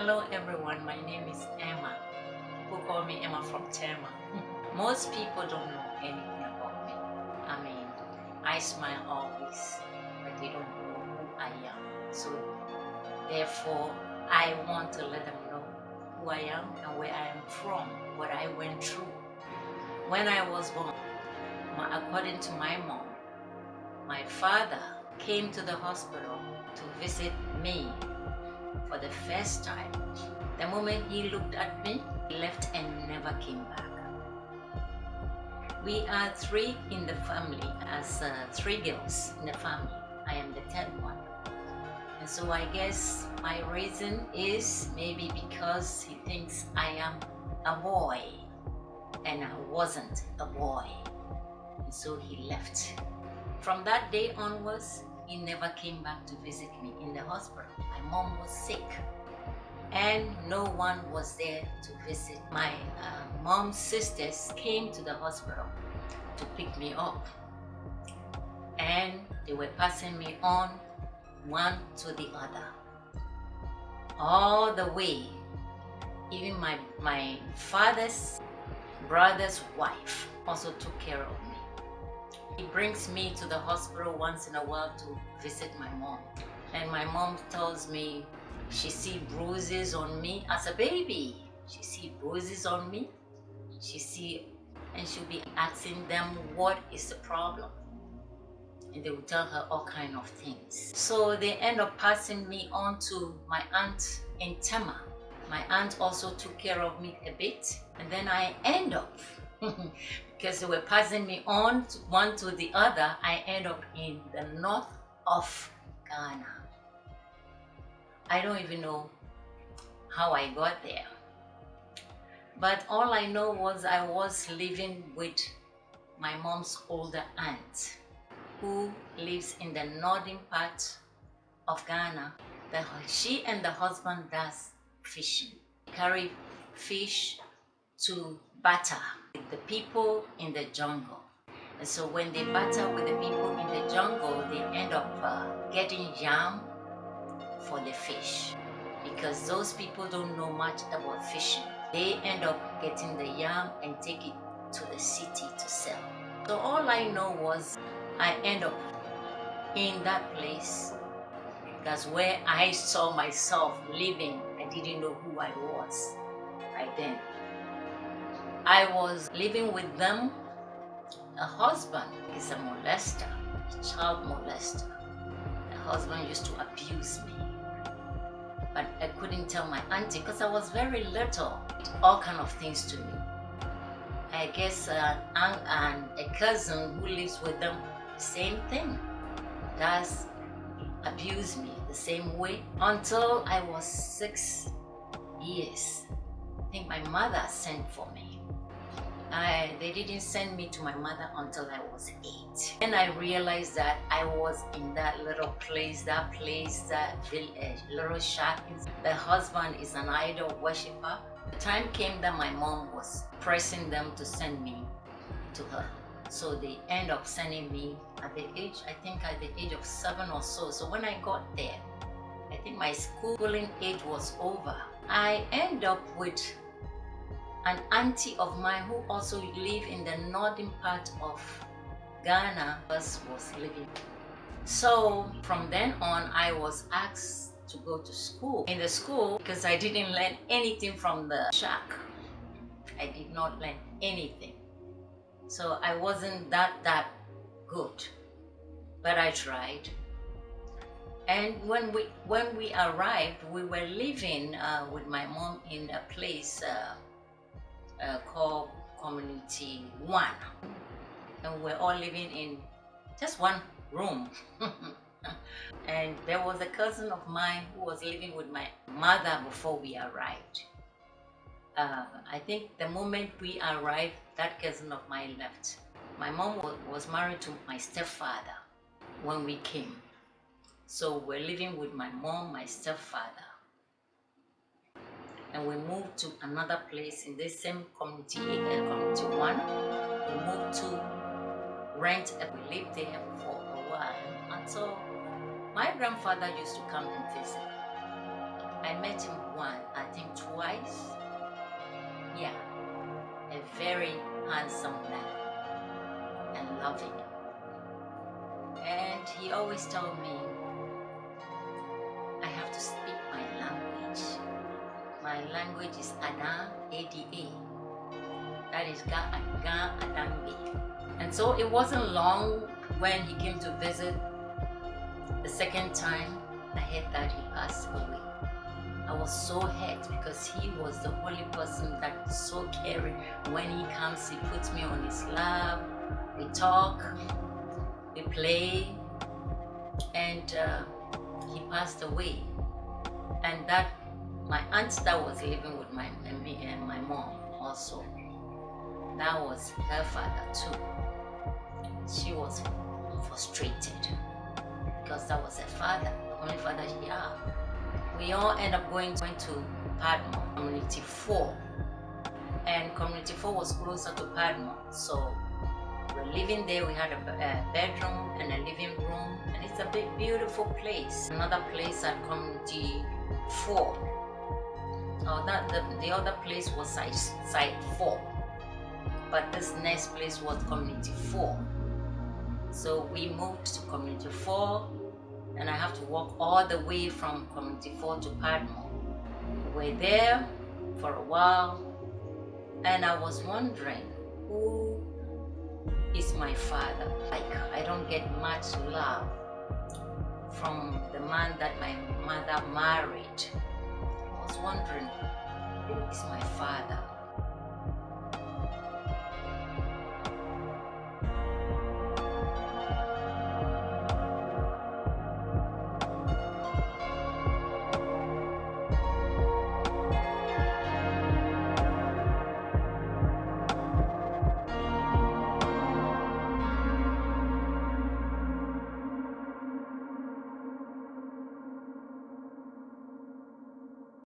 Hello everyone, my name is Emma. People call me Emma from Tema. Most people don't know anything about me. I mean, I smile always, but they don't know who I am. So therefore, I want to let them know who I am and where I am from, what I went through. When I was born, according to my mom, my father came to the hospital to visit me for the first time. The moment he looked at me, he left and never came back. We are three in the family, as three girls in the family. I am the third one. And so I guess my reason is maybe because he thinks I am a boy and I wasn't a boy. And so he left. From that day onwards, he never came back to visit me in the hospital. My mom was sick and no one was there to visit. My mom's sisters came to the hospital to pick me up and they were passing me on one to the other all the way. Even my father's brother's wife also took care of me. He brings me to the hospital once in a while to visit my mom. And my mom tells me she sees bruises on me as a baby. She sees bruises on me. And she'll be asking them what is the problem. And they will tell her all kinds of things. So they end up passing me on to my aunt in Tema. My aunt also took care of me a bit. And then I end up because they were passing me on one to the other, I end up in the north of Ghana. I don't even know how I got there. But all I know was I was living with my mom's older aunt who lives in the northern part of Ghana. She and the husband does fishing. They carry fish to barter with the people in the jungle. And so when they barter with the people in the jungle, they end up getting yam for the fish. Because those people don't know much about fishing. They end up getting the yam and take it to the city to sell. So all I know was I end up in that place. That's where I saw myself living. I didn't know who I was right then. I was living with them. A husband is a molester, a child molester. The husband used to abuse me. But I couldn't tell my auntie because I was very little. All kind of things to me. I guess an aunt and a cousin who lives with them, same thing. Does abuse me the same way until I was 6 years. I think my mother sent for me. They didn't send me to my mother until I was 8. And I realized that I was in that little place, that village, little shack. The husband is an idol worshiper. The time came that my mom was pressing them to send me to her. So they end up sending me at the age of 7 or so. So when I got there, I think my schooling age was over. I end up with an auntie of mine who also lived in the northern part of Ghana was living. So from then on, I was asked to go to school. In the school, because I didn't learn anything from the shack. I did not learn anything. So I wasn't that good, but I tried. And when we arrived, we were living with my mom in a place called Community 1. And we're all living in just one room. And there was a cousin of mine who was living with my mother before we arrived. I think the moment we arrived, that cousin of mine left. My mom was married to my stepfather when we came. So we're living with my mom, my stepfather. And we moved to another place in this same community, Community 1. We moved to rent and we lived there for a while until my grandfather used to come and visit. I met him I think twice. Yeah, a very handsome man and loving. And he always told me I have to speak my language. My language is Ada, A-D-A. That is Ga Adambi. And so it wasn't long when he came to visit the second time. I heard that he passed away. I was so hurt because he was the only person that is so caring. When he comes, he puts me on his lap. We talk, we play, and he passed away. And that my aunt that was living with me and my mom also, that was her father too. She was frustrated because that was her father, the only father she had. We all end up going to Part-1, Community 4. And Community 4 was closer to Part-1. So we're living there. We had a bedroom and a living room. And it's a big, beautiful place. Another place at Community 4. The other place was site 4. But this next place was Community 4. So we moved to Community 4. And I have to walk all the way from Community 4 to Part-1. We were there for a while, and I was wondering, who is my father? Like, I don't get much love from the man that my mother married. I was wondering, who is my father?